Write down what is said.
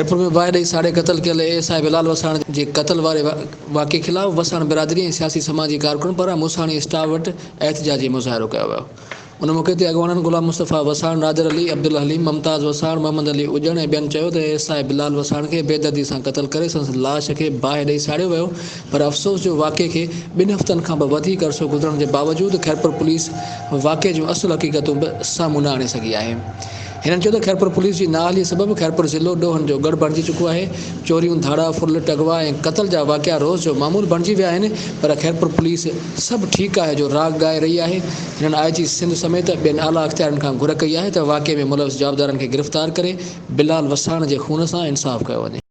खैरपुर में बाहि ॾेई साड़े क़तल कयल एएसआई बिलाल वसाण जे क़तल वारे वाक़े ख़िलाफ़ वसाण बिरादरी ऐं सियासी समाजी कारकुन पारां मुसाणी स्टाफ वटि एहतिजाजी मुज़ाहिरो कयो वियो। उन मौक़े ते अॻुवाणनि गुलाम मुस्तफ़ा वसाण, नादिर अली, अब्दुल हलीम, मुमताज़ वसाण, मोहम्मद अली उजण ऐं ॿियनि चयो त एएसआई बिलाल वसाण खे बेदर्दी सां क़तल करे संदसि लाश खे बाहि ॾेई साड़ियो वियो। पर अफ़सोस जो वाक़े खे 2 हफ़्तनि खां बि वधीक अरिसो गुज़रण जे बावजूदि खैरपुर पुलिस वाक़े जूं असुलु हक़ीक़तूं बि साम्हूं न आणे सघी आहे। हिननि चयो त खैरपुर पुलिस जी नाअहली सबबि खैरपुर ज़िलो ॾोहनि जो गढ़ बणिजी चुको आहे। चोरियूं, धाड़ा, फुल, टगवा ऐं क़तल जा वाक़िया रोज़ जो मामूल बणिजी विया आहिनि। पर खैरपुर पुलिस सभु ठीकु आहे जो राग ॻाए रही आहे। हिननि आईजी सिंध समेत ॿियनि आला अख़्तियारनि खां घुर कई आहे त वाक़े में मुलविस जवाबदारनि खे गिरफ़्तार करे बिलाल वसाण जे खून सां इंसाफ़ कयो वञे।